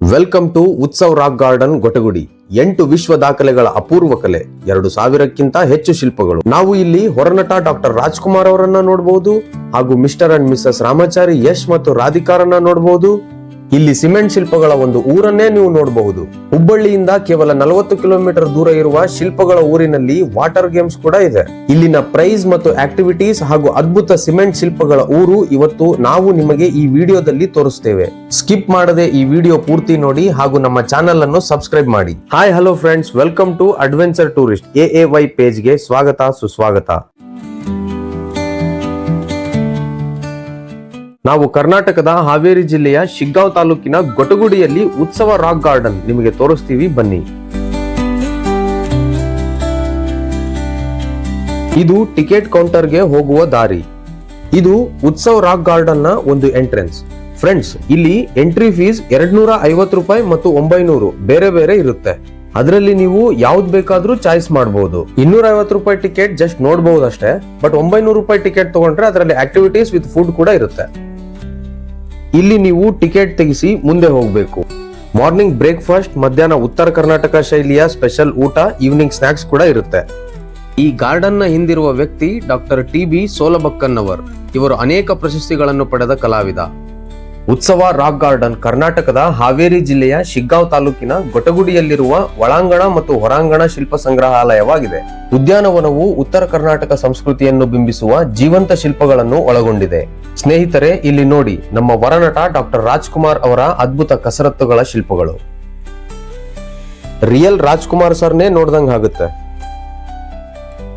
Welcome to Utsav Rock Garden Gotagudi. 8 ವಿಶ್ವ ದಾಖಲೆಗಳ ಅಪೂರ್ವ ಕಲೆ, 2,000ಕ್ಕಿಂತ ಹೆಚ್ಚು ಶಿಲ್ಪಗಳು. ನಾವು ಇಲ್ಲಿ ಹೊರನಟ ಡಾಕ್ಟರ್ ರಾಜ್ಕುಮಾರ್ ಅವರನ್ನ ನೋಡಬಹುದು, ಹಾಗೂ mister and Mrs Ramachari Yash ಮತ್ತು ರಾಧಿಕಾರನ್ನ ನೋಡಬಹುದು. ಇಲ್ಲಿ ಸಿಮೆಂಟ್ ಶಿಲ್ಪಗಳ ಒಂದು ಊರನ್ನೇ ನೀವು ನೋಡಬಹುದು. ಹುಬ್ಬಳ್ಳಿಯಿಂದ ಕೇವಲ 40 ಕಿಲೋಮೀಟರ್ ದೂರ ಇರುವ ಶಿಲ್ಪಗಳ ಊರಿನಲ್ಲಿ ವಾಟರ್ ಗೇಮ್ಸ್ ಕೂಡ ಇದೆ. ಇಲ್ಲಿನ ಪ್ರೈಸ್ ಮತ್ತು ಆಕ್ಟಿವಿಟೀಸ್ ಹಾಗೂ ಅದ್ಭುತ ಸಿಮೆಂಟ್ ಶಿಲ್ಪಗಳ ಊರು ಇವತ್ತು ನಾವು ನಿಮಗೆ ಈ ವಿಡಿಯೋದಲ್ಲಿ ತೋರಿಸ್ತೇವೆ. ಸ್ಕಿಪ್ ಮಾಡದೆ ಈ ವಿಡಿಯೋ ಪೂರ್ತಿ ನೋಡಿ ಹಾಗೂ ನಮ್ಮ ಚಾನೆಲ್ ಅನ್ನು ಸಬ್ಸ್ಕ್ರೈಬ್ ಮಾಡಿ. Hi hello friends, welcome to adventure tourist AAY ಪೇಜ್ಗೆ ಸ್ವಾಗತ ಸುಸ್ವಾಗತ. ನಾವು ಕರ್ನಾಟಕದ ಹಾವೇರಿ ಜಿಲ್ಲೆಯ ಶಿಗ್ಗಾಂವ್ ತಾಲೂಕಿನ ಗೊಟಗುಡಿಯಲ್ಲಿ ಉತ್ಸವ ರಾಕ್ ಗಾರ್ಡನ್ ನಿಮಗೆ ತೋರಿಸ್ತೀವಿ, ಬನ್ನಿ. ಇದು ಟಿಕೆಟ್ ಕೌಂಟರ್ಗೆ ಹೋಗುವ ದಾರಿ. ಇದು ಉತ್ಸವ ರಾಕ್ ಗಾರ್ಡನ್ ನ ಒಂದು ಎಂಟ್ರೆನ್ಸ್. ಫ್ರೆಂಡ್ಸ್, ಇಲ್ಲಿ ಎಂಟ್ರಿ ಫೀಸ್ 250 ರೂಪಾಯಿ ಮತ್ತು 900 ಬೇರೆ ಬೇರೆ ಇರುತ್ತೆ. ಅದರಲ್ಲಿ ನೀವು ಯಾವ್ದು ಬೇಕಾದ್ರೂ ಚಾಯ್ಸ್ ಮಾಡಬಹುದು. 250 ರೂಪಾಯಿ ಟಿಕೆಟ್ ಜಸ್ಟ್ ನೋಡಬಹುದು ಅಷ್ಟೇ, ಬಟ್ 900 ರೂಪಾಯಿ ಟಿಕೆಟ್ ತಗೊಂಡ್ರೆ ಅದರಲ್ಲಿ ಆಕ್ಟಿವಿಟೀಸ್ ವಿತ್ ಫುಡ್ ಕೂಡ ಇರುತ್ತೆ. ಇಲ್ಲಿ ನೀವು ಟಿಕೆಟ್ ತೆಗಿಸಿ ಮುಂದೆ ಹೋಗಬೇಕು. ಮಾರ್ನಿಂಗ್ ಬ್ರೇಕ್ಫಾಸ್ಟ್, ಮಧ್ಯಾಹ್ನ ಉತ್ತರ ಕರ್ನಾಟಕ ಶೈಲಿಯ ಸ್ಪೆಷಲ್ ಊಟ, ಈವ್ನಿಂಗ್ ಸ್ನಾಕ್ಸ್ ಕೂಡ ಇರುತ್ತೆ. ಈ ಗಾರ್ಡನ್ ನ ಹಿಂದಿರುವ ವ್ಯಕ್ತಿ ಡಾಕ್ಟರ್ TB ಸೋಲಬಕ್ಕನ್ನವರ್. ಇವರು ಅನೇಕ ಪ್ರಶಸ್ತಿಗಳನ್ನು ಪಡೆದ ಕಲಾವಿದ. ಉತ್ಸವ ರಾಕ್ ಗಾರ್ಡನ್ ಕರ್ನಾಟಕದ ಹಾವೇರಿ ಜಿಲ್ಲೆಯ ಶಿಗ್ಗಾಂವ್ ತಾಲೂಕಿನ ಗೊಟಗುಡಿಯಲ್ಲಿರುವ ಒಳಾಂಗಣ ಮತ್ತು ಹೊರಾಂಗಣ ಶಿಲ್ಪ ಸಂಗ್ರಹಾಲಯವಾಗಿದೆ. ಉದ್ಯಾನವನವು ಉತ್ತರ ಕರ್ನಾಟಕ ಸಂಸ್ಕೃತಿಯನ್ನು ಬಿಂಬಿಸುವ ಜೀವಂತ ಶಿಲ್ಪಗಳನ್ನು ಒಳಗೊಂಡಿದೆ. ಸ್ನೇಹಿತರೆ, ಇಲ್ಲಿ ನೋಡಿ ನಮ್ಮ ವರನಟ ಡಾಕ್ಟರ್ ರಾಜ್ಕುಮಾರ್ ಅವರ ಅದ್ಭುತ ಕಸರತ್ತುಗಳ ಶಿಲ್ಪಗಳು. ರಿಯಲ್ ರಾಜ್ಕುಮಾರ್ ಸರ್ನೇ ನೋಡ್ದಂಗ್ ಆಗುತ್ತೆ.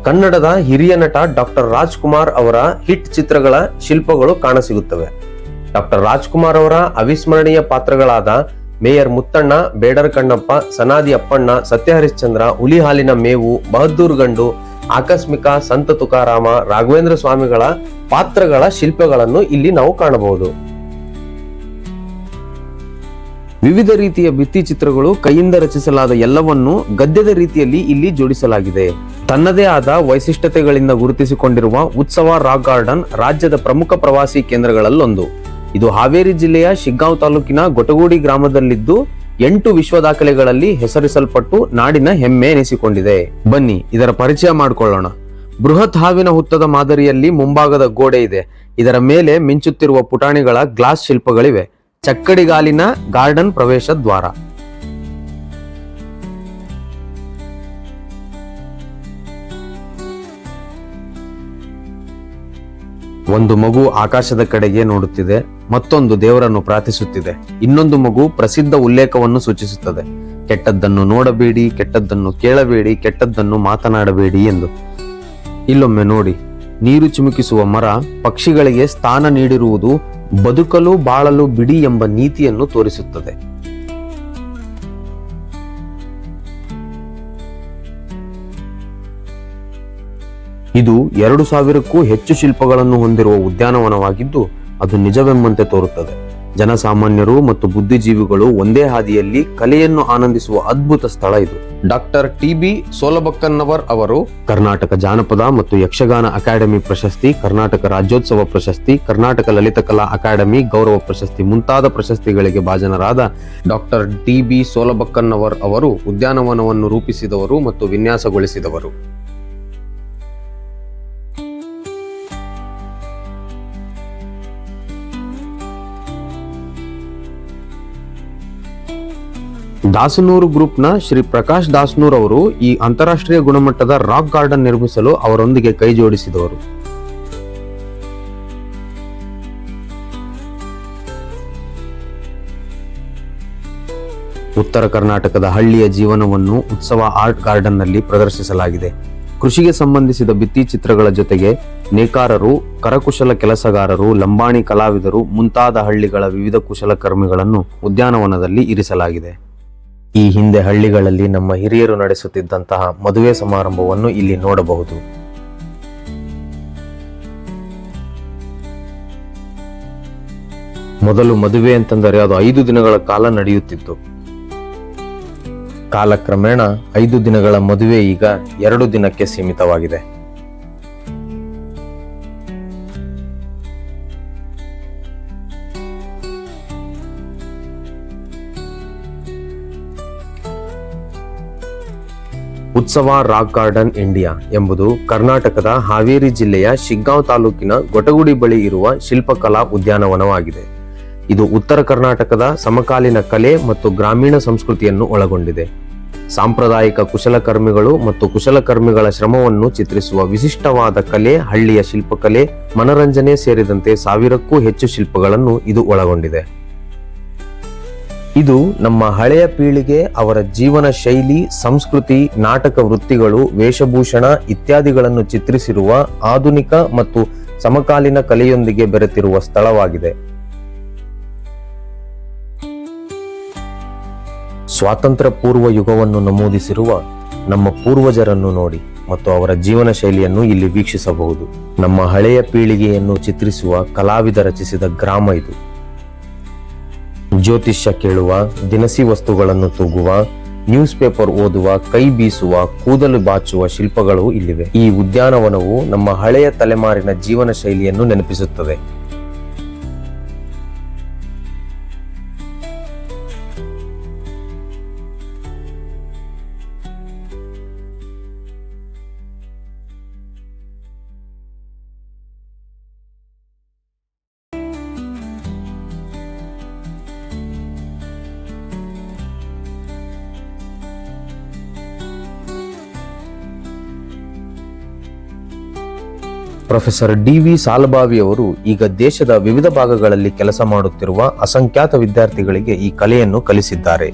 ಕನ್ನಡದ ಹಿರಿಯ ನಟ ಡಾಕ್ಟರ್ ರಾಜ್ಕುಮಾರ್ ಅವರ ಹಿಟ್ ಚಿತ್ರಗಳ ಶಿಲ್ಪಗಳು ಕಾಣಸಿಗುತ್ತವೆ. ಡಾಕ್ಟರ್ ರಾಜ್ಕುಮಾರ್ ಅವರ ಅವಿಸ್ಮರಣೀಯ ಪಾತ್ರಗಳಾದ ಮೇಯರ್ ಮುತ್ತಣ್ಣ, ಬೇಡರ ಕಣ್ಣಪ್ಪ, ಸನಾದಿ ಅಪ್ಪಣ್ಣ, ಸತ್ಯ ಹರಿಶ್ಚಂದ್ರ, ಹುಲಿ ಹಾಲಿನ ಮೇವು, ಬಹದ್ದೂರ್ ಗಂಡು, ಆಕಸ್ಮಿಕ, ಸಂತ ತುಕಾರಾಮ, ರಾಘವೇಂದ್ರ ಸ್ವಾಮಿಗಳ ಪಾತ್ರಗಳ ಶಿಲ್ಪಗಳನ್ನು ಇಲ್ಲಿ ನಾವು ಕಾಣಬಹುದು. ವಿವಿಧ ರೀತಿಯ ಭಿತ್ತಿ ಚಿತ್ರಗಳು, ಕೈಯಿಂದ ರಚಿಸಲಾದ ಎಲ್ಲವನ್ನೂ ಗದ್ಯದ ರೀತಿಯಲ್ಲಿ ಇಲ್ಲಿ ಜೋಡಿಸಲಾಗಿದೆ. ತನ್ನದೇ ಆದ ವೈಶಿಷ್ಟ್ಯತೆಗಳಿಂದ ಗುರುತಿಸಿಕೊಂಡಿರುವ ಉತ್ಸವ ರಾಕ್ ಗಾರ್ಡನ್ ರಾಜ್ಯದ ಪ್ರಮುಖ ಪ್ರವಾಸಿ ಕೇಂದ್ರಗಳಲ್ಲೊಂದು. ಇದು ಹಾವೇರಿ ಜಿಲ್ಲೆಯ ಶಿಗ್ಗಾಂವ್ ತಾಲೂಕಿನ ಗೊಟಗುಡಿ ಗ್ರಾಮದಲ್ಲಿದ್ದು 8 ವಿಶ್ವ ದಾಖಲೆಗಳಲ್ಲಿ ಹೆಸರಿಸಲ್ಪಟ್ಟು ನಾಡಿನ ಹೆಮ್ಮೆ ಎನಿಸಿಕೊಂಡಿದೆ. ಬನ್ನಿ ಇದರ ಪರಿಚಯ ಮಾಡಿಕೊಳ್ಳೋಣ. ಬೃಹತ್ ಹಾವಿನ ಹುತ್ತದ ಮಾದರಿಯಲ್ಲಿ ಮುಂಭಾಗದ ಗೋಡೆ ಇದೆ. ಇದರ ಮೇಲೆ ಮಿಂಚುತ್ತಿರುವ ಪುಟಾಣಿಗಳ ಗ್ಲಾಸ್ ಶಿಲ್ಪಗಳಿವೆ. ಚಕ್ಕಡಿಗಾಲಿನ ಗಾರ್ಡನ್ ಪ್ರವೇಶ ದ್ವಾರ. ಒಂದು ಮಗು ಆಕಾಶದ ಕಡೆಗೆ ನೋಡುತ್ತಿದೆ, ಮತ್ತೊಂದು ದೇವರನ್ನು ಪ್ರಾರ್ಥಿಸುತ್ತಿದೆ. ಇನ್ನೊಂದು ಮಗು ಪ್ರಸಿದ್ಧ ಉಲ್ಲೇಖವನ್ನು ಸೂಚಿಸುತ್ತದೆ: ಕೆಟ್ಟದ್ದನ್ನು ನೋಡಬೇಡಿ, ಕೆಟ್ಟದ್ದನ್ನು ಕೇಳಬೇಡಿ, ಕೆಟ್ಟದ್ದನ್ನು ಮಾತನಾಡಬೇಡಿ ಎಂದು. ಇಲ್ಲೊಮ್ಮೆ ನೋಡಿ, ನೀರು ಚಿಮುಕಿಸುವ ಮರ ಪಕ್ಷಿಗಳಿಗೆ ಸ್ಥಾನ ನೀಡಿರುವುದು ಬದುಕಲು ಬಾಳಲು ಬಿಡಿ ಎಂಬ ನೀತಿಯನ್ನು ತೋರಿಸುತ್ತದೆ. ಇದು 2,000ಕ್ಕೂ ಹೆಚ್ಚು ಶಿಲ್ಪಗಳನ್ನು ಹೊಂದಿರುವ ಉದ್ಯಾನವನವಾಗಿದ್ದು ಅದು ನಿಜವೆಂಬಂತೆ ತೋರುತ್ತದೆ. ಜನಸಾಮಾನ್ಯರು ಮತ್ತು ಬುದ್ಧಿಜೀವಿಗಳು ಒಂದೇ ಹಾದಿಯಲ್ಲಿ ಕಲೆಯನ್ನು ಆನಂದಿಸುವ ಅದ್ಭುತ ಸ್ಥಳ ಇದು. ಡಾಕ್ಟರ್ TB ಸೋಲಬಕ್ಕನ್ನವರ್ ಅವರು ಕರ್ನಾಟಕ ಜಾನಪದ ಮತ್ತು ಯಕ್ಷಗಾನ ಅಕಾಡೆಮಿ ಪ್ರಶಸ್ತಿ, ಕರ್ನಾಟಕ ರಾಜ್ಯೋತ್ಸವ ಪ್ರಶಸ್ತಿ, ಕರ್ನಾಟಕ ಲಲಿತಕಲಾ ಅಕಾಡೆಮಿ ಗೌರವ ಪ್ರಶಸ್ತಿ ಮುಂತಾದ ಪ್ರಶಸ್ತಿಗಳಿಗೆ ಭಾಜನರಾದ ಡಾಕ್ಟರ್ TB ಸೋಲಬಕ್ಕನ್ನವರ್ ಅವರು ಉದ್ಯಾನವನವನ್ನು ರೂಪಿಸಿದವರು ಮತ್ತು ವಿನ್ಯಾಸಗೊಳಿಸಿದವರು. ದಾಸನೂರು ಗ್ರೂಪ್ನ ಶ್ರೀ ಪ್ರಕಾಶ್ ದಾಸನೂರ್ ಅವರು ಈ ಅಂತಾರಾಷ್ಟ್ರೀಯ ಗುಣಮಟ್ಟದ ರಾಕ್ ಗಾರ್ಡನ್ ನಿರ್ಮಿಸಲು ಅವರೊಂದಿಗೆ ಕೈ ಜೋಡಿಸಿದವರು. ಉತ್ತರ ಕರ್ನಾಟಕದ ಹಳ್ಳಿಯ ಜೀವನವನ್ನು ಉತ್ಸವ ಆರ್ಟ್ ಗಾರ್ಡನ್ ನಲ್ಲಿ ಪ್ರದರ್ಶಿಸಲಾಗಿದೆ. ಕೃಷಿಗೆ ಸಂಬಂಧಿಸಿದ ಭಿತ್ತಿ ಚಿತ್ರಗಳ ಜೊತೆಗೆ ನೇಕಾರರು, ಕರಕುಶಲ ಕೆಲಸಗಾರರು, ಲಂಬಾಣಿ ಕಲಾವಿದರು ಮುಂತಾದ ಹಳ್ಳಿಗಳ ವಿವಿಧ ಕುಶಲಕರ್ಮಿಗಳನ್ನು ಉದ್ಯಾನವನದಲ್ಲಿ ಇರಿಸಲಾಗಿದೆ. ಈ ಹಿಂದೆ ಹಳ್ಳಿಗಳಲ್ಲಿ ನಮ್ಮ ಹಿರಿಯರು ನಡೆಸುತ್ತಿದ್ದಂತಹ ಮದುವೆ ಸಮಾರಂಭವನ್ನು ಇಲ್ಲಿ ನೋಡಬಹುದು. ಮೊದಲು ಮದುವೆ ಅಂತಂದರೆ ಅದು 5 ದಿನಗಳ ಕಾಲ ನಡೆಯುತ್ತಿತ್ತು. ಕಾಲಕ್ರಮೇಣ 5 ದಿನಗಳ ಮದುವೆ ಈಗ 2 ದಿನಕ್ಕೆ ಸೀಮಿತವಾಗಿದೆ. ಉತ್ಸವ ರಾಕ್ ಗಾರ್ಡನ್ ಇಂಡಿಯಾ ಎಂಬುದು ಕರ್ನಾಟಕದ ಹಾವೇರಿ ಜಿಲ್ಲೆಯ ಶಿಗ್ಗಾಂವ್ ತಾಲೂಕಿನ ಗೊಟಗುಡಿ ಬಳಿ ಇರುವ ಶಿಲ್ಪಕಲಾ ಉದ್ಯಾನವನವಾಗಿದೆ. ಇದು ಉತ್ತರ ಕರ್ನಾಟಕದ ಸಮಕಾಲೀನ ಕಲೆ ಮತ್ತು ಗ್ರಾಮೀಣ ಸಂಸ್ಕೃತಿಯನ್ನು ಒಳಗೊಂಡಿದೆ. ಸಾಂಪ್ರದಾಯಿಕ ಕುಶಲಕರ್ಮಿಗಳು ಮತ್ತು ಕುಶಲಕರ್ಮಿಗಳ ಶ್ರಮವನ್ನು ಚಿತ್ರಿಸುವ ವಿಶಿಷ್ಟವಾದ ಕಲೆ, ಹಳ್ಳಿಯ ಶಿಲ್ಪಕಲೆ, ಮನರಂಜನೆ ಸೇರಿದಂತೆ 1000ಕ್ಕೂ ಹೆಚ್ಚು ಶಿಲ್ಪಗಳನ್ನು ಇದು ಒಳಗೊಂಡಿದೆ. ಇದು ನಮ್ಮ ಹಳೆಯ ಪೀಳಿಗೆ ಅವರ ಜೀವನ ಶೈಲಿ, ಸಂಸ್ಕೃತಿ, ನಾಟಕ ವೃತ್ತಿಗಳು, ವೇಷಭೂಷಣ ಇತ್ಯಾದಿಗಳನ್ನು ಚಿತ್ರಿಸಿರುವ ಆಧುನಿಕ ಮತ್ತು ಸಮಕಾಲೀನ ಕಲೆಯೊಂದಿಗೆ ಬೆರೆತಿರುವ ಸ್ಥಳವಾಗಿದೆ. ಸ್ವಾತಂತ್ರ್ಯ ಪೂರ್ವ ಯುಗವನ್ನು ನಮೂದಿಸಿರುವ ನಮ್ಮ ಪೂರ್ವಜರನ್ನು ನೋಡಿ ಮತ್ತು ಅವರ ಜೀವನ ಶೈಲಿಯನ್ನು ಇಲ್ಲಿ ವೀಕ್ಷಿಸಬಹುದು. ನಮ್ಮ ಹಳೆಯ ಪೀಳಿಗೆಯನ್ನು ಚಿತ್ರಿಸುವ ಕಲಾವಿದ ರಚಿಸಿದ ಗ್ರಾಮ ಇದು. ಜ್ಯೋತಿಷ್ಯ ಕೇಳುವ, ದಿನಸಿ ವಸ್ತುಗಳನ್ನು ತೂಗುವ, ನ್ಯೂಸ್ ಪೇಪರ್ ಓದುವ, ಕೈ ಬೀಸುವ, ಕೂದಲು ಬಾಚುವ ಶಿಲ್ಪಗಳು ಇಲ್ಲಿವೆ. ಈ ಉದ್ಯಾನವನವು ನಮ್ಮ ಹಳೆಯ ತಲೆಮಾರಿನ ಜೀವನ ಶೈಲಿಯನ್ನು ನೆನಪಿಸುತ್ತದೆ. Professor DV. ಸಾಲಭಾವಿ ಅವರು ಈಗ ದೇಶದ ವಿವಿಧ ಭಾಗಗಳಲ್ಲಿ ಕೆಲಸ ಮಾಡುತ್ತಿರುವ ಅಸಂಖ್ಯಾತ ವಿದ್ಯಾರ್ಥಿಗಳಿಗೆ ಈ ಕಲೆಯನ್ನು ಕಲಿಸಿದ್ದಾರೆ.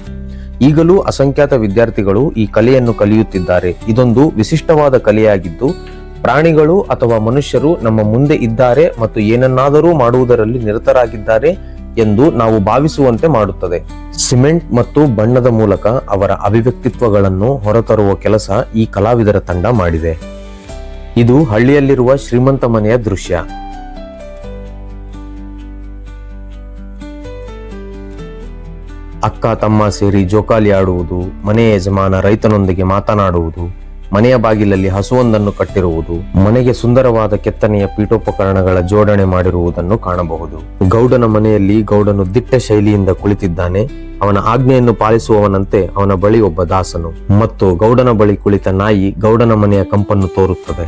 ಈಗಲೂ ಅಸಂಖ್ಯಾತ ವಿದ್ಯಾರ್ಥಿಗಳು ಈ ಕಲೆಯನ್ನು ಕಲಿಯುತ್ತಿದ್ದಾರೆ. ಇದೊಂದು ವಿಶಿಷ್ಟವಾದ ಕಲೆಯಾಗಿದ್ದು, ಪ್ರಾಣಿಗಳು ಅಥವಾ ಮನುಷ್ಯರು ನಮ್ಮ ಮುಂದೆ ಇದ್ದಾರೆ ಮತ್ತು ಏನನ್ನಾದರೂ ಮಾಡುವುದರಲ್ಲಿ ನಿರತರಾಗಿದ್ದಾರೆ ಎಂದು ನಾವು ಭಾವಿಸುವಂತೆ ಮಾಡುತ್ತದೆ. ಸಿಮೆಂಟ್ ಮತ್ತು ಬಣ್ಣದ ಮೂಲಕ ಅವರ ಅಭಿವ್ಯಕ್ತಿತ್ವಗಳನ್ನು ಹೊರತರುವ ಕೆಲಸ ಈ ಕಲಾವಿದರ ತಂಡ ಮಾಡಿದೆ. ಇದು ಹಳ್ಳಿಯಲ್ಲಿರುವ ಶ್ರೀಮಂತ ಮನೆಯ ದೃಶ್ಯ. ಅಕ್ಕ ತಮ್ಮ ಸೇರಿ ಜೋಕಾಲಿ ಆಡುವುದು, ಮನೆಯ ಯಜಮಾನ ರೈತನೊಂದಿಗೆ ಮಾತನಾಡುವುದು, ಮನೆಯ ಬಾಗಿಲಲ್ಲಿ ಹಸುವೊಂದನ್ನು ಕಟ್ಟಿರುವುದು, ಮನೆಗೆ ಸುಂದರವಾದ ಕೆತ್ತನೆಯ ಪೀಠೋಪಕರಣಗಳ ಜೋಡಣೆ ಮಾಡಿರುವುದನ್ನು ಕಾಣಬಹುದು. ಗೌಡನ ಮನೆಯಲ್ಲಿ ಗೌಡನು ದಿಟ್ಟ ಶೈಲಿಯಿಂದ ಕುಳಿತಿದ್ದಾನೆ. ಅವನ ಆಜ್ಞೆಯನ್ನು ಪಾಲಿಸುವವನಂತೆ ಅವನ ಬಳಿ ಒಬ್ಬ ದಾಸನು, ಮತ್ತು ಗೌಡನ ಬಳಿ ಕುಳಿತ ನಾಯಿ ಗೌಡನ ಮನೆಯ ಕಂಪನ್ನು ತೋರುತ್ತದೆ.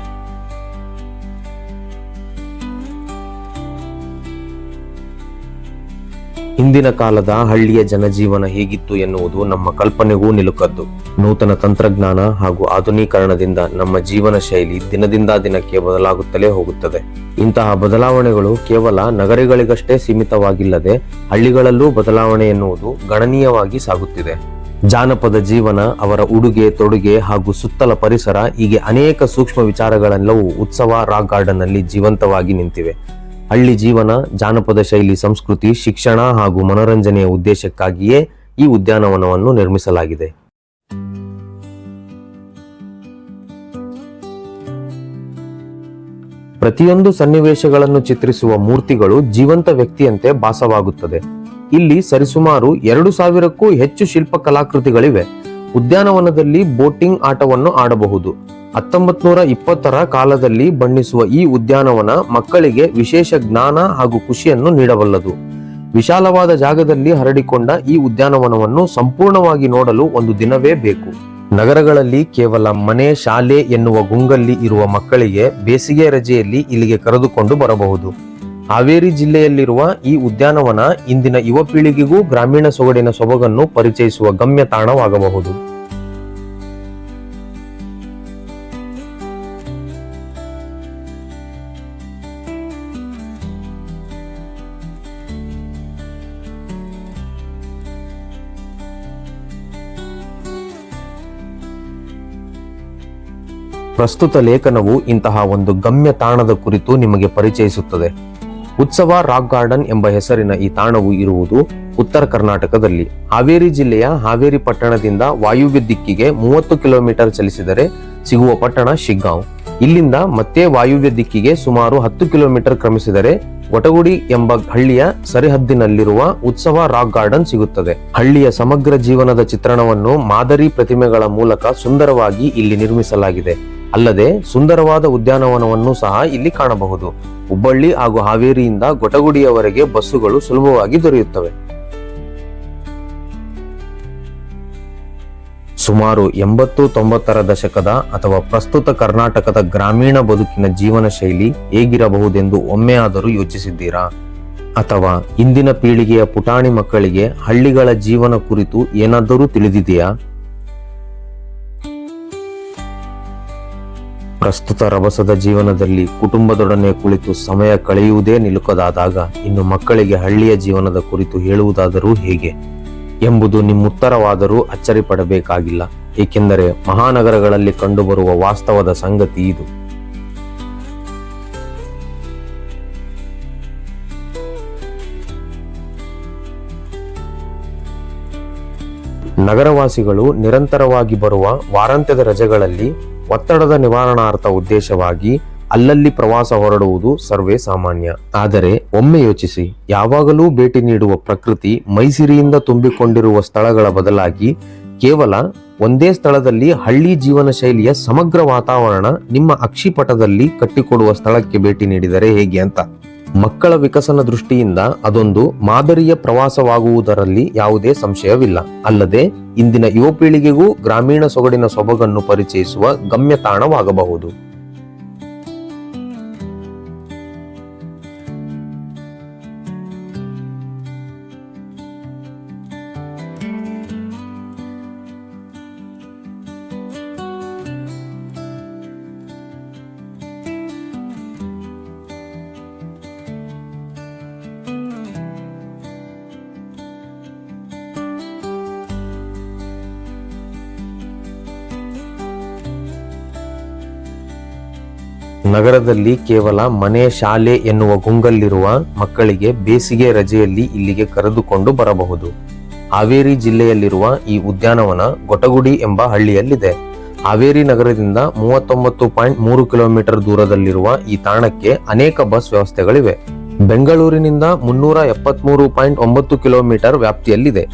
ಹಿಂದಿನ ಕಾಲದ ಹಳ್ಳಿಯ ಜನಜೀವನ ಹೇಗಿತ್ತು ಎನ್ನುವುದು ನಮ್ಮ ಕಲ್ಪನೆಗೂ ನಿಲುಕದ್ದು. ನೂತನ ತಂತ್ರಜ್ಞಾನ ಹಾಗೂ ಆಧುನೀಕರಣದಿಂದ ನಮ್ಮ ಜೀವನ ಶೈಲಿ ದಿನದಿಂದ ದಿನಕ್ಕೆ ಬದಲಾಗುತ್ತಲೇ ಹೋಗುತ್ತದೆ. ಇಂತಹ ಬದಲಾವಣೆಗಳು ಕೇವಲ ನಗರಗಳಿಗಷ್ಟೇ ಸೀಮಿತವಾಗಿಲ್ಲದೆ ಹಳ್ಳಿಗಳಲ್ಲೂ ಬದಲಾವಣೆ ಎನ್ನುವುದು ಗಣನೀಯವಾಗಿ ಸಾಗುತ್ತಿದೆ. ಜಾನಪದ ಜೀವನ, ಅವರ ಉಡುಗೆ ತೊಡುಗೆ ಹಾಗೂ ಸುತ್ತಲ ಪರಿಸರ, ಹೀಗೆ ಅನೇಕ ಸೂಕ್ಷ್ಮ ವಿಚಾರಗಳೆಲ್ಲವೂ ಉತ್ಸವ ರಾಕ್ ಗಾರ್ಡನ್ ನಲ್ಲಿ ಜೀವಂತವಾಗಿ ನಿಂತಿವೆ. ಹಳ್ಳಿ ಜೀವನ, ಜಾನಪದ ಶೈಲಿ, ಸಂಸ್ಕೃತಿ, ಶಿಕ್ಷಣ ಹಾಗೂ ಮನೋರಂಜನೆಯ ಉದ್ದೇಶಕ್ಕಾಗಿಯೇ ಈ ಉದ್ಯಾನವನವನ್ನು ನಿರ್ಮಿಸಲಾಗಿದೆ. ಪ್ರತಿಯೊಂದು ಸನ್ನಿವೇಶಗಳನ್ನು ಚಿತ್ರಿಸುವ ಮೂರ್ತಿಗಳು ಜೀವಂತ ವ್ಯಕ್ತಿಯಂತೆ ಭಾಸವಾಗುತ್ತದೆ. ಇಲ್ಲಿ ಸರಿಸುಮಾರು 2000ಕ್ಕೂ ಹೆಚ್ಚು ಶಿಲ್ಪ ಕಲಾಕೃತಿಗಳಿವೆ. ಉದ್ಯಾನವನದಲ್ಲಿ ಬೋಟಿಂಗ್ ಆಟವನ್ನು ಆಡಬಹುದು. 1920ರ ಕಾಲದಲ್ಲಿ ಬಣ್ಣಿಸುವ ಈ ಉದ್ಯಾನವನ ಮಕ್ಕಳಿಗೆ ವಿಶೇಷ ಜ್ಞಾನ ಹಾಗೂ ಖುಷಿಯನ್ನು ನೀಡಬಲ್ಲದು. ವಿಶಾಲವಾದ ಜಾಗದಲ್ಲಿ ಹರಡಿಕೊಂಡ ಈ ಉದ್ಯಾನವನವನ್ನು ಸಂಪೂರ್ಣವಾಗಿ ನೋಡಲು ಒಂದು ದಿನವೇ ಬೇಕು. ನಗರಗಳಲ್ಲಿ ಕೇವಲ ಮನೆ, ಶಾಲೆ ಎನ್ನುವ ಗುಂಗಲ್ಲಿ ಇರುವ ಮಕ್ಕಳಿಗೆ ಬೇಸಿಗೆ ರಜೆಯಲ್ಲಿ ಇಲ್ಲಿಗೆ ಕರೆದುಕೊಂಡು ಬರಬಹುದು. ಹಾವೇರಿ ಜಿಲ್ಲೆಯಲ್ಲಿರುವ ಈ ಉದ್ಯಾನವನ ಇಂದಿನ ಯುವ ಪೀಳಿಗೆಗೂ ಗ್ರಾಮೀಣ ಸೊಗಡಿನ ಸೊಬಗನ್ನು ಪರಿಚಯಿಸುವ ಗಮ್ಯ ತಾಣವಾಗಬಹುದು. ಪ್ರಸ್ತುತ ಲೇಖನವು ಇಂತಹ ಒಂದು ಗಮ್ಯ ತಾಣದ ಕುರಿತು ನಿಮಗೆ ಪರಿಚಯಿಸುತ್ತದೆ. ಉತ್ಸವ ರಾಕ್ ಗಾರ್ಡನ್ ಎಂಬ ಹೆಸರಿನ ಈ ತಾಣವು ಇರುವುದು ಉತ್ತರ ಕರ್ನಾಟಕದಲ್ಲಿ ಹಾವೇರಿ ಜಿಲ್ಲೆಯ ಹಾವೇರಿ ಪಟ್ಟಣದಿಂದ ವಾಯುವ್ಯ ದಿಕ್ಕಿಗೆ 30 ಕಿಲೋಮೀಟರ್ ಚಲಿಸಿದರೆ ಸಿಗುವ ಪಟ್ಟಣ ಶಿಗ್ಗಾಂವ್. ಇಲ್ಲಿಂದ ಮತ್ತೆ ವಾಯುವ್ಯ ದಿಕ್ಕಿಗೆ ಸುಮಾರು 10 ಕಿಲೋಮೀಟರ್ ಕ್ರಮಿಸಿದರೆ ಗೊಟಗುಡಿ ಎಂಬ ಹಳ್ಳಿಯ ಸರಿಹದ್ದಿನಲ್ಲಿರುವ ಉತ್ಸವ ರಾಕ್ ಗಾರ್ಡನ್ ಸಿಗುತ್ತದೆ. ಹಳ್ಳಿಯ ಸಮಗ್ರ ಜೀವನದ ಚಿತ್ರಣವನ್ನು ಮಾದರಿ ಪ್ರತಿಮೆಗಳ ಮೂಲಕ ಸುಂದರವಾಗಿ ಇಲ್ಲಿ ನಿರ್ಮಿಸಲಾಗಿದೆ. ಅಲ್ಲದೆ ಸುಂದರವಾದ ಉದ್ಯಾನವನವನ್ನು ಸಹ ಇಲ್ಲಿ ಕಾಣಬಹುದು. ಹುಬ್ಬಳ್ಳಿ ಹಾಗೂ ಹಾವೇರಿಯಿಂದ ಗೊಟಗುಡಿಯವರೆಗೆ ಬಸ್ಸುಗಳು ಸುಲಭವಾಗಿ ದೊರೆಯುತ್ತವೆ. ಸುಮಾರು 80-90ರ ದಶಕದ ಅಥವಾ ಪ್ರಸ್ತುತ ಕರ್ನಾಟಕದ ಗ್ರಾಮೀಣ ಬದುಕಿನ ಜೀವನ ಶೈಲಿ ಹೇಗಿರಬಹುದೆಂದು ಒಮ್ಮೆಯಾದರೂ ಯೋಚಿಸಿದ್ದೀರಾ? ಅಥವಾ ಇಂದಿನ ಪೀಳಿಗೆಯ ಪುಟಾಣಿ ಮಕ್ಕಳಿಗೆ ಹಳ್ಳಿಗಳ ಜೀವನ ಕುರಿತು ಏನಾದರೂ ತಿಳಿದಿದೆಯಾ? ಪ್ರಸ್ತುತ ರಭಸದ ಜೀವನದಲ್ಲಿ ಕುಟುಂಬದೊಡನೆ ಕುಳಿತು ಸಮಯ ಕಳೆಯುವುದೇ ನಿಲುಕದಾದಾಗ ಇನ್ನು ಮಕ್ಕಳಿಗೆ ಹಳ್ಳಿಯ ಜೀವನದ ಕುರಿತು ಹೇಳುವುದಾದರೂ ಹೇಗೆ ಎಂಬುದು ನಿಮ್ಮುತ್ತರವಾದರೂ ಅಚ್ಚರಿ ಪಡಬೇಕಾಗಿಲ್ಲ. ಏಕೆಂದರೆ ಮಹಾನಗರಗಳಲ್ಲಿ ಕಂಡುಬರುವ ವಾಸ್ತವದ ಸಂಗತಿ ಇದು. ನಗರವಾಸಿಗಳು ನಿರಂತರವಾಗಿ ಬರುವ ವಾರಾಂತ್ಯದ ರಜೆಗಳಲ್ಲಿ ಒತ್ತಡದ ನಿವಾರಣಾರ್ಥ ಉದ್ದೇಶವಾಗಿ ಅಲ್ಲಲ್ಲಿ ಪ್ರವಾಸ ಹೊರಡುವುದು ಸರ್ವೇ ಸಾಮಾನ್ಯ. ಆದರೆ ಒಮ್ಮೆ ಯೋಚಿಸಿ, ಯಾವಾಗಲೂ ಭೇಟಿ ನೀಡುವ ಪ್ರಕೃತಿ ಮೈಸಿರಿಯಿಂದ ತುಂಬಿಕೊಂಡಿರುವ ಸ್ಥಳಗಳ ಬದಲಾಗಿ ಕೇವಲ ಒಂದೇ ಸ್ಥಳದಲ್ಲಿ ಹಳ್ಳಿ ಜೀವನ ಶೈಲಿಯ ಸಮಗ್ರ ವಾತಾವರಣ ನಿಮ್ಮ ಅಕ್ಷಿಪಟದಲ್ಲಿ ಕಟ್ಟಿಕೊಡುವ ಸ್ಥಳಕ್ಕೆ ಭೇಟಿ ನೀಡಿದರೆ ಹೇಗೆ ಅಂತ. ಮಕ್ಕಳ ವಿಕಸನ ದೃಷ್ಟಿಯಿಂದ ಅದೊಂದು ಮಾದರಿಯ ಪ್ರವಾಸವಾಗುವುದರಲ್ಲಿ ಯಾವುದೇ ಸಂಶಯವಿಲ್ಲ. ಅಲ್ಲದೆ ಇಂದಿನ ಯುವ ಪೀಳಿಗೆಗೂ ಗ್ರಾಮೀಣ ಸೊಗಡಿನ ಸೊಬಗನ್ನು ಪರಿಚಯಿಸುವ ಗಮ್ಯತಾಣವಾಗಬಹುದು. ನಗರದಲ್ಲಿ ಕೇವಲ ಮನೆ ಶಾಲೆ ಎನ್ನುವ ಗುಂಗಲ್ಲಿರುವ ಮಕ್ಕಳಿಗೆ ಬೇಸಿಗೆ ರಜೆಯಲ್ಲಿ ಇಲ್ಲಿಗೆ ಕರೆದುಕೊಂಡು ಬರಬಹುದು. ಹಾವೇರಿ ಜಿಲ್ಲೆಯಲ್ಲಿರುವ ಈ ಉದ್ಯಾನವನ ಗೊಟಗುಡಿ ಎಂಬ ಹಳ್ಳಿಯಲ್ಲಿದೆ. ಹಾವೇರಿ ನಗರದಿಂದ 39.3 ಕಿಲೋಮೀಟರ್ ದೂರದಲ್ಲಿರುವ ಈ ತಾಣಕ್ಕೆ ಅನೇಕ ಬಸ್ ವ್ಯವಸ್ಥೆಗಳಿವೆ. ಬೆಂಗಳೂರಿನಿಂದ 373.9 ಕಿಲೋಮೀಟರ್ ವ್ಯಾಪ್ತಿಯಲ್ಲಿದೆ.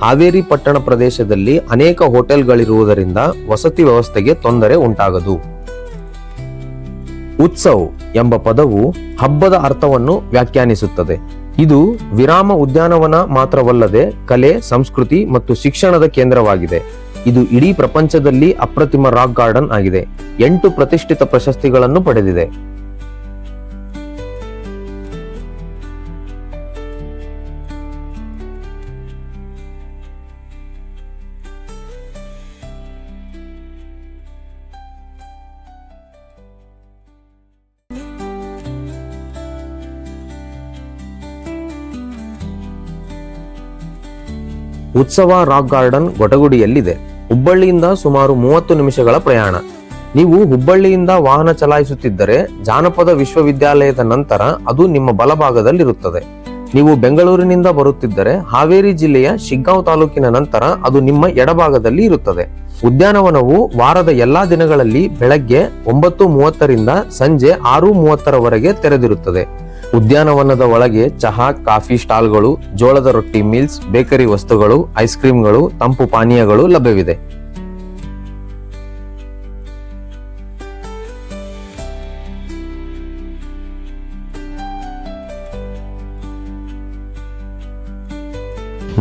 ಹಾವೇರಿ ಪಟ್ಟಣ ಪ್ರದೇಶದಲ್ಲಿ ಅನೇಕ ಹೋಟೆಲ್ಗಳಿರುವುದರಿಂದ ವಸತಿ ವ್ಯವಸ್ಥೆಗೆ ತೊಂದರೆ ಉಂಟಾಗದು. ಉತ್ಸವ್ ಎಂಬ ಪದವು ಹಬ್ಬದ ಅರ್ಥವನ್ನು ವ್ಯಾಖ್ಯಾನಿಸುತ್ತದೆ. ಇದು ವಿರಾಮ ಉದ್ಯಾನವನ ಮಾತ್ರವಲ್ಲದೆ ಕಲೆ, ಸಂಸ್ಕೃತಿ ಮತ್ತು ಶಿಕ್ಷಣದ ಕೇಂದ್ರವಾಗಿದೆ. ಇದು ಇಡೀ ಪ್ರಪಂಚದಲ್ಲಿ ಅಪ್ರತಿಮ ರಾಕ್ ಗಾರ್ಡನ್ ಆಗಿದೆ. 8 ಪ್ರತಿಷ್ಠಿತ ಪ್ರಶಸ್ತಿಗಳನ್ನು ಪಡೆದಿದೆ. ಉತ್ಸವ ರಾಕ್ ಗಾರ್ಡನ್ ಗೊಟಗುಡಿಯಲ್ಲಿದೆ. ಹುಬ್ಬಳ್ಳಿಯಿಂದ ಸುಮಾರು 30 ನಿಮಿಷಗಳ ಪ್ರಯಾಣ. ನೀವು ಹುಬ್ಬಳ್ಳಿಯಿಂದ ವಾಹನ ಚಲಾಯಿಸುತ್ತಿದ್ದರೆ ಜಾನಪದ ವಿಶ್ವವಿದ್ಯಾಲಯದ ನಂತರ ಅದು ನಿಮ್ಮ ಬಲಭಾಗದಲ್ಲಿರುತ್ತದೆ. ನೀವು ಬೆಂಗಳೂರಿನಿಂದ ಬರುತ್ತಿದ್ದರೆ ಹಾವೇರಿ ಜಿಲ್ಲೆಯ ಶಿಗ್ಗಾಂವ್ ತಾಲೂಕಿನ ನಂತರ ಅದು ನಿಮ್ಮ ಎಡಭಾಗದಲ್ಲಿ ಇರುತ್ತದೆ. ಉದ್ಯಾನವನವು ವಾರದ ಎಲ್ಲಾ ದಿನಗಳಲ್ಲಿ ಬೆಳಗ್ಗೆ 9:30ರಿಂದ ಸಂಜೆ 6:30ರವರೆಗೆ ತೆರೆದಿರುತ್ತದೆ. ಉದ್ಯಾನವನದ ಒಳಗೆ ಚಹಾ, ಕಾಫಿ ಸ್ಟಾಲ್ಗಳು, ಜೋಳದ ರೊಟ್ಟಿ ಮೀಲ್ಸ್, ಬೇಕರಿ ವಸ್ತುಗಳು, ಐಸ್ ಕ್ರೀಮ್ಗಳು, ತಂಪು ಪಾನೀಯಗಳು ಲಭ್ಯವಿದೆ.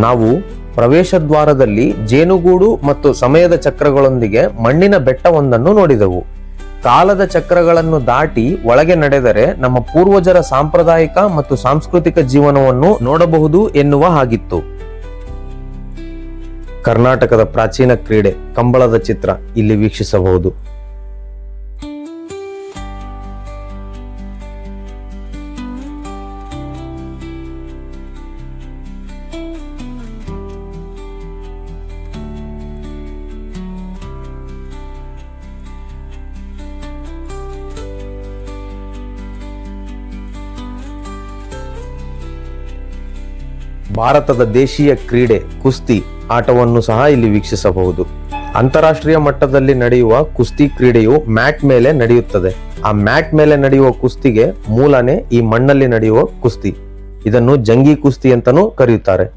ನಾವು ಪ್ರವೇಶ ದ್ವಾರದಲ್ಲಿ ಜೇನುಗೂಡು ಮತ್ತು ಸಮಯದ ಚಕ್ರಗಳೊಂದಿಗೆ ಮಣ್ಣಿನ ಬೆಟ್ಟವೊಂದನ್ನು ನೋಡಿದೆವು. ಕಾಲದ ಚಕ್ರಗಳನ್ನು ದಾಟಿ ಒಳಗೆ ನಡೆದರೆ ನಮ್ಮ ಪೂರ್ವಜರ ಸಾಂಪ್ರದಾಯಿಕ ಮತ್ತು ಸಾಂಸ್ಕೃತಿಕ ಜೀವನವನ್ನು ನೋಡಬಹುದು ಎನ್ನುವ ಹಾಗಿತ್ತು. ಕರ್ನಾಟಕದ ಪ್ರಾಚೀನ ಕ್ರೀಡೆ ಕಂಬಳದ ಚಿತ್ರ ಇಲ್ಲಿ ವೀಕ್ಷಿಸಬಹುದು. ಭಾರತದ ದೇಶೀಯ ಕ್ರೀಡೆ ಕುಸ್ತಿ ಆಟವನ್ನು ಸಹ ಇಲ್ಲಿ ವೀಕ್ಷಿಸಬಹುದು. ಅಂತಾರಾಷ್ಟ್ರೀಯ ಮಟ್ಟದಲ್ಲಿ ನಡೆಯುವ ಕುಸ್ತಿ ಕ್ರೀಡೆಯು ಮ್ಯಾಟ್ ಮೇಲೆ ನಡೆಯುತ್ತದೆ. ಆ ಮ್ಯಾಟ್ ಮೇಲೆ ನಡೆಯುವ ಕುಸ್ತಿಗೆ ಮೂಲನೇ ಈ ಮಣ್ಣಲ್ಲಿ ನಡೆಯುವ ಕುಸ್ತಿ. ಇದನ್ನು ಜಂಗಿ ಕುಸ್ತಿ ಅಂತಾನೂ ಕರೆಯುತ್ತಾರೆ.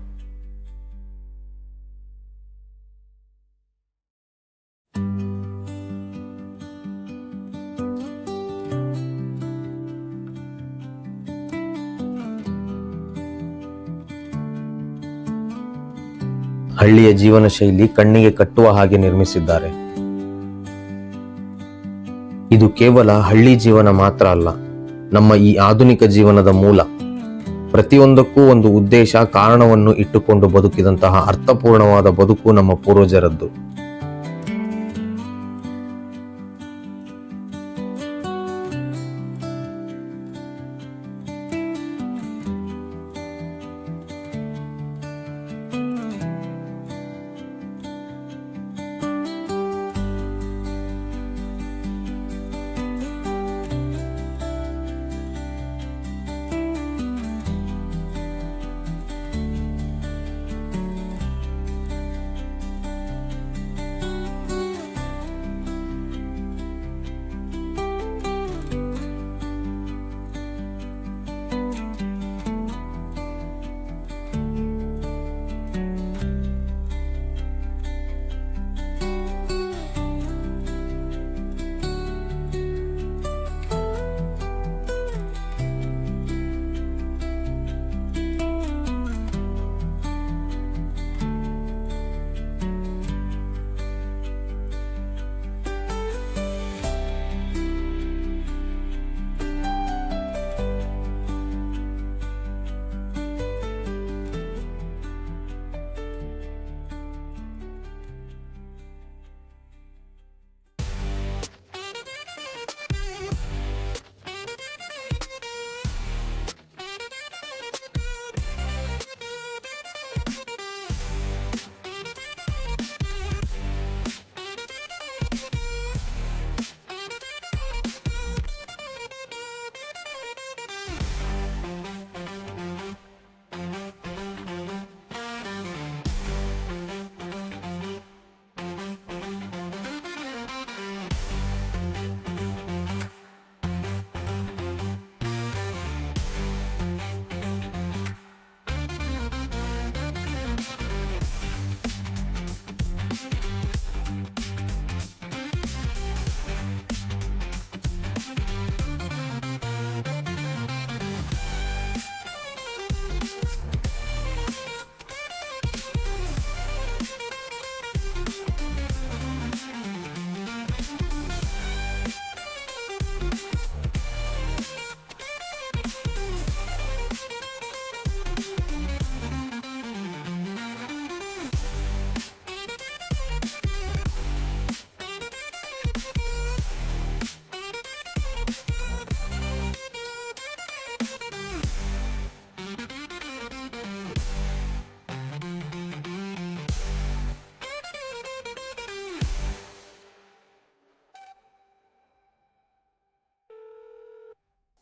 ಹಳ್ಳಿಯ ಜೀವನ ಶೈಲಿ ಕಣ್ಣಿಗೆ ಕಟ್ಟುವ ಹಾಗೆ ನಿರ್ಮಿಸಿದ್ದಾರೆ. ಇದು ಕೇವಲ ಹಳ್ಳಿ ಜೀವನ ಮಾತ್ರ ಅಲ್ಲ, ನಮ್ಮ ಈ ಆಧುನಿಕ ಜೀವನದ ಮೂಲ. ಪ್ರತಿಯೊಂದಕ್ಕೂ ಒಂದು ಉದ್ದೇಶ, ಕಾರಣವನ್ನು ಇಟ್ಟುಕೊಂಡು ಬದುಕಿದಂತಹ ಅರ್ಥಪೂರ್ಣವಾದ ಬದುಕು ನಮ್ಮ ಪೂರ್ವಜರದ್ದು.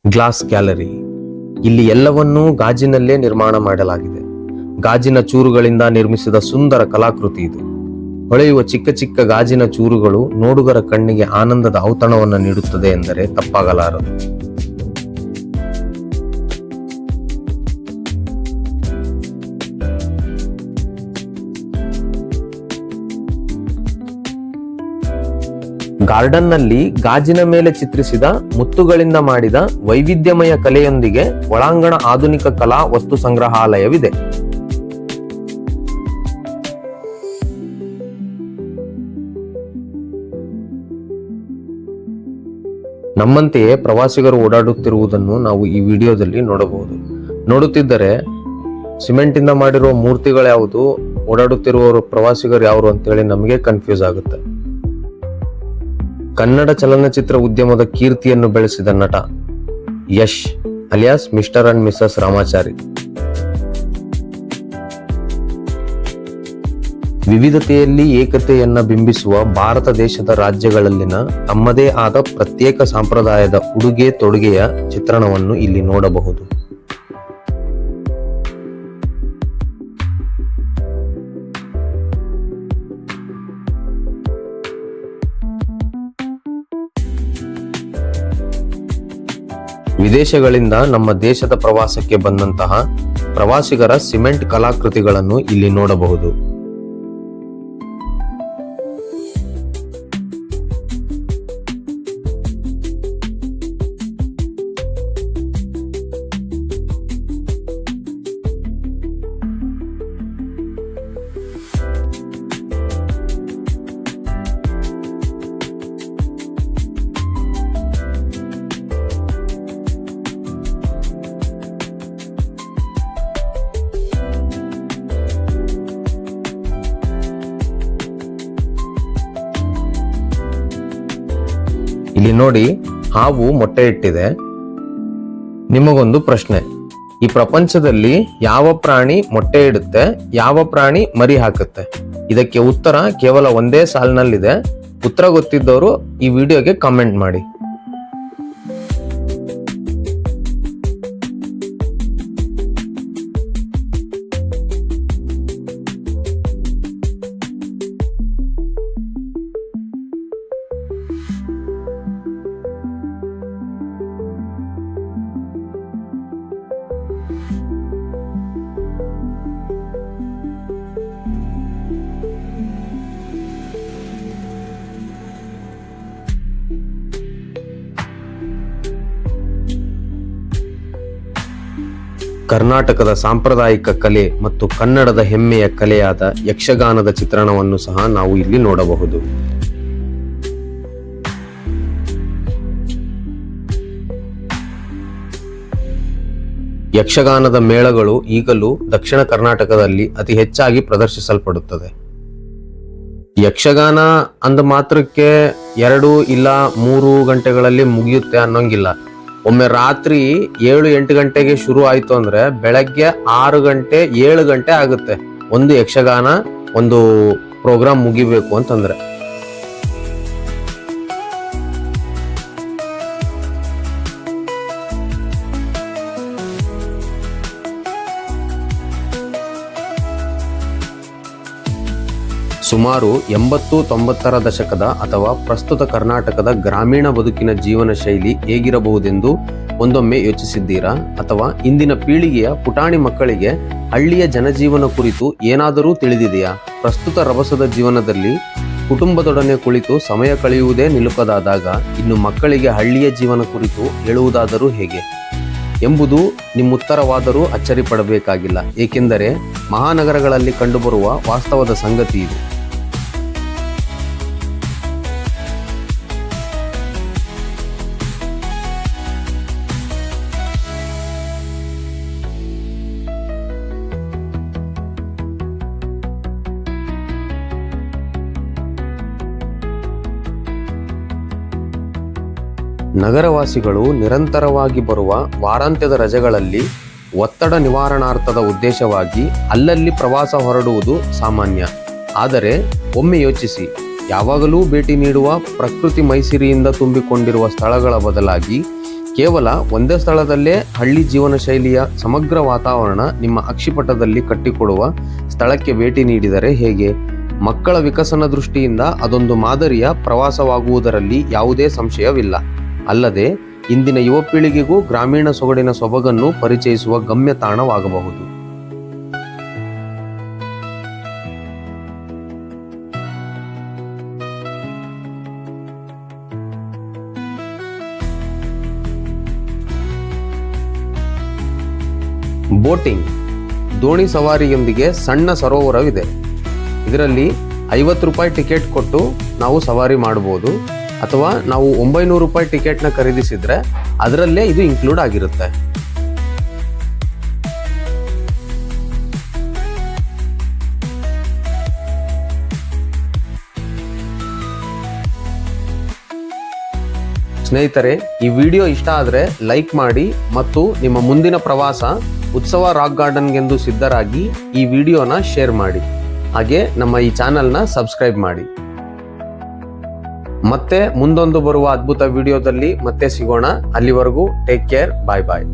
Glass gallery. ಇಲ್ಲಿ ಎಲ್ಲವನ್ನೂ ಗಾಜಿನಲ್ಲೇ ನಿರ್ಮಾಣ ಮಾಡಲಾಗಿದೆ. ಗಾಜಿನ ಚೂರುಗಳಿಂದ ನಿರ್ಮಿಸಿದ ಸುಂದರ ಕಲಾಕೃತಿ ಇದು. ಹೊಳೆಯುವ ಚಿಕ್ಕ ಚಿಕ್ಕ ಗಾಜಿನ ಚೂರುಗಳು ನೋಡುಗರ ಕಣ್ಣಿಗೆ ಆನಂದದ ಔತಣವನ್ನು ನೀಡುತ್ತದೆ ಎಂದರೆ ತಪ್ಪಾಗಲಾರದು. ಗಾರ್ಡನ್ನಲ್ಲಿ ಗಾಜಿನ ಮೇಲೆ ಚಿತ್ರಿಸಿದ ಮುತ್ತುಗಳಿಂದ ಮಾಡಿದ ವೈವಿಧ್ಯಮಯ ಕಲೆಯೊಂದಿಗೆ ಒಳಾಂಗಣ ಆಧುನಿಕ ಕಲಾ ವಸ್ತು ಸಂಗ್ರಹಾಲಯವಿದೆ. ನಮ್ಮಂತೆಯೇ ಪ್ರವಾಸಿಗರು ಓಡಾಡುತ್ತಿರುವುದನ್ನು ನಾವು ಈ ವಿಡಿಯೋದಲ್ಲಿ ನೋಡಬಹುದು. ನೋಡುತ್ತಿದ್ದರೆ ಸಿಮೆಂಟಿಂದ ಮಾಡಿರುವ ಮೂರ್ತಿಗಳು ಯಾವುದು, ಓಡಾಡುತ್ತಿರುವವರು ಪ್ರವಾಸಿಗರು ಯಾರು ಅಂತೇಳಿ ನಮಗೆ ಕನ್ಫ್ಯೂಸ್ ಆಗುತ್ತೆ. ಕನ್ನಡ ಚಲನಚಿತ್ರ ಉದ್ಯಮದ ಕೀರ್ತಿಯನ್ನು ಬೆಳೆಸಿದ ನಟ Yash alias mister and Mrs Ramachari. ವಿವಿಧತೆಯಲ್ಲಿ ಏಕತೆಯನ್ನ ಬಿಂಬಿಸುವ ಭಾರತ ದೇಶದ ರಾಜ್ಯಗಳಲ್ಲಿನ ತಮ್ಮದೇ ಆದ ಪ್ರತ್ಯೇಕ ಸಂಪ್ರದಾಯದ ಉಡುಗೆ ತೊಡುಗೆಯ ಚಿತ್ರಣವನ್ನು ಇಲ್ಲಿ ನೋಡಬಹುದು. ವಿದೇಶಗಳಿಂದ ನಮ್ಮ ದೇಶದ ಪ್ರವಾಸಕ್ಕೆ ಬಂದಂತಹ ಪ್ರವಾಸಿಗರ ಸಿಮೆಂಟ್ ಕಲಾಕೃತಿಗಳನ್ನು ಇಲ್ಲಿ ನೋಡಬಹುದು. ಇಲ್ಲಿ ನೋಡಿ, ಹಾವು ಮೊಟ್ಟೆ ಇಟ್ಟಿದೆ. ನಿಮಗೊಂದು ಪ್ರಶ್ನೆ, ಈ ಪ್ರಪಂಚದಲ್ಲಿ ಯಾವ ಪ್ರಾಣಿ ಮೊಟ್ಟೆ ಇಡುತ್ತೆ, ಯಾವ ಪ್ರಾಣಿ ಮರಿ ಹಾಕುತ್ತೆ? ಇದಕ್ಕೆ ಉತ್ತರ ಕೇವಲ ಒಂದೇ ಸಾಲಿನಲ್ಲಿದೆ. ಉತ್ತರ ಗೊತ್ತಿದ್ದವರು ಈ ವಿಡಿಯೋಗೆ ಕಾಮೆಂಟ್ ಮಾಡಿ. ಕರ್ನಾಟಕದ ಸಾಂಪ್ರದಾಯಿಕ ಕಲೆ ಮತ್ತು ಕನ್ನಡದ ಹೆಮ್ಮೆಯ ಕಲೆಯಾದ ಯಕ್ಷಗಾನದ ಚಿತ್ರಣವನ್ನು ಸಹ ನಾವು ಇಲ್ಲಿ ನೋಡಬಹುದು. ಯಕ್ಷಗಾನದ ಮೇಳಗಳು ಈಗಲೂ ದಕ್ಷಿಣ ಕರ್ನಾಟಕದಲ್ಲಿ ಅತಿ ಹೆಚ್ಚಾಗಿ ಪ್ರದರ್ಶಿಸಲ್ಪಡುತ್ತದೆ. ಯಕ್ಷಗಾನ ಅಂದ ಮಾತ್ರಕ್ಕೆ 2 ಇಲ್ಲ 3 ಗಂಟೆಗಳಲ್ಲಿ ಮುಗಿಯುತ್ತೆ ಅನ್ನೋಂಗಿಲ್ಲ. ಒಮ್ಮೆ ರಾತ್ರಿ 7-8 ಗಂಟೆಗೆ ಶುರು ಆಯ್ತು ಅಂದ್ರೆ ಬೆಳಗ್ಗೆ 6 ಗಂಟೆ 7 ಗಂಟೆ ಆಗುತ್ತೆ ಒಂದು ಯಕ್ಷಗಾನ ಒಂದು ಪ್ರೋಗ್ರಾಮ್ ಮುಗಿಬೇಕು ಅಂತಂದ್ರೆ. ಸುಮಾರು 80-90ರ ದಶಕದ ಅಥವಾ ಪ್ರಸ್ತುತ ಕರ್ನಾಟಕದ ಗ್ರಾಮೀಣ ಬದುಕಿನ ಜೀವನ ಶೈಲಿ ಹೇಗಿರಬಹುದೆಂದು ಒಂದೊಮ್ಮೆ ಯೋಚಿಸಿದ್ದೀರಾ? ಅಥವಾ ಇಂದಿನ ಪೀಳಿಗೆಯ ಪುಟಾಣಿ ಮಕ್ಕಳಿಗೆ ಹಳ್ಳಿಯ ಜನಜೀವನ ಕುರಿತು ಏನಾದರೂ ತಿಳಿದಿದೆಯಾ? ಪ್ರಸ್ತುತ ರಭಸದ ಜೀವನದಲ್ಲಿ ಕುಟುಂಬದೊಡನೆ ಕುಳಿತು ಸಮಯ ಕಳೆಯುವುದೇ ನಿಲುಕದಾದಾಗ ಇನ್ನು ಮಕ್ಕಳಿಗೆ ಹಳ್ಳಿಯ ಜೀವನ ಕುರಿತು ಹೇಳುವುದಾದರೂ ಹೇಗೆ ಎಂಬುದು ನಿಮ್ಮುತ್ತರವಾದರೂ ಅಚ್ಚರಿ ಪಡಬೇಕಾಗಿಲ್ಲ. ಏಕೆಂದರೆ ಮಹಾನಗರಗಳಲ್ಲಿ ಕಂಡುಬರುವ ವಾಸ್ತವದ ಸಂಗತಿ ಇದು. ನಗರವಾಸಿಗಳು ನಿರಂತರವಾಗಿ ಬರುವ ವಾರಾಂತ್ಯದ ರಜೆಗಳಲ್ಲಿ ಒತ್ತಡ ನಿವಾರಣಾರ್ಥದ ಉದ್ದೇಶವಾಗಿ ಅಲ್ಲಲ್ಲಿ ಪ್ರವಾಸ ಹೊರಡುವುದು ಸಾಮಾನ್ಯ. ಆದರೆ ಒಮ್ಮೆ ಯೋಚಿಸಿ, ಯಾವಾಗಲೂ ಭೇಟಿ ನೀಡುವ ಪ್ರಕೃತಿ ಮೈಸಿರಿಯಿಂದ ತುಂಬಿಕೊಂಡಿರುವ ಸ್ಥಳಗಳ ಬದಲಾಗಿ ಕೇವಲ ಒಂದೇ ಸ್ಥಳದಲ್ಲೇ ಹಳ್ಳಿ ಜೀವನ ಶೈಲಿಯ ಸಮಗ್ರ ವಾತಾವರಣ ನಿಮ್ಮ ಅಕ್ಷಿಪಟದಲ್ಲಿ ಕಟ್ಟಿಕೊಡುವ ಸ್ಥಳಕ್ಕೆ ಭೇಟಿ ನೀಡಿದರೆ ಹೇಗೆ? ಮಕ್ಕಳ ವಿಕಸನ ದೃಷ್ಟಿಯಿಂದ ಅದೊಂದು ಮಾದರಿಯ ಪ್ರವಾಸವಾಗುವುದರಲ್ಲಿ ಯಾವುದೇ ಸಂಶಯವಿಲ್ಲ. ಅಲ್ಲದೆ ಇಂದಿನ ಯುವ ಪೀಳಿಗೆಗೂ ಗ್ರಾಮೀಣ ಸೊಗಡಿನ ಸೊಬಗನ್ನು ಪರಿಚಯಿಸುವ ಗಮ್ಯ ತಾಣವಾಗಬಹುದು. ಬೋಟಿಂಗ್, ದೋಣಿ ಸವಾರಿಯೊಂದಿಗೆ ಸಣ್ಣ ಸರೋವರವಿದೆ. ಇದರಲ್ಲಿ 50 ರೂಪಾಯಿ ಟಿಕೆಟ್ ಕೊಟ್ಟು ನಾವು ಸವಾರಿ ಮಾಡಬಹುದು. ಅಥವಾ ನಾವು 900 ರೂಪಾಯಿ ಟಿಕೆಟ್ನ ಖರೀದಿಸಿದ್ರೆ ಅದರಲ್ಲೇ ಇದು ಇನ್ಕ್ಲೂಡ್ ಆಗಿರುತ್ತೆ. ಸ್ನೇಹಿತರೆ, ಈ ವಿಡಿಯೋ ಇಷ್ಟ ಆದರೆ ಲೈಕ್ ಮಾಡಿ ಮತ್ತು ನಿಮ್ಮ ಮುಂದಿನ ಪ್ರವಾಸ ಉತ್ಸವ ರಾಕ್ ಗಾರ್ಡನ್ಗೆಂದು ಸಿದ್ಧರಾಗಿ ಈ ವಿಡಿಯೋನ ಶೇರ್ ಮಾಡಿ. ಹಾಗೆ ನಮ್ಮ ಈ ಚಾನೆಲ್ನ ಸಬ್ಸ್ಕ್ರೈಬ್ ಮಾಡಿ. ಮತ್ತೆ ಮುಂದೊಂದು ಬರುವ ಅದ್ಭುತ ವಿಡಿಯೋದಲ್ಲಿ ಮತ್ತೆ ಸಿಗೋಣ. ಅಲ್ಲಿವರೆಗೂ ಟೇಕ್ ಕೇರ್. ಬಾಯ್ ಬಾಯ್.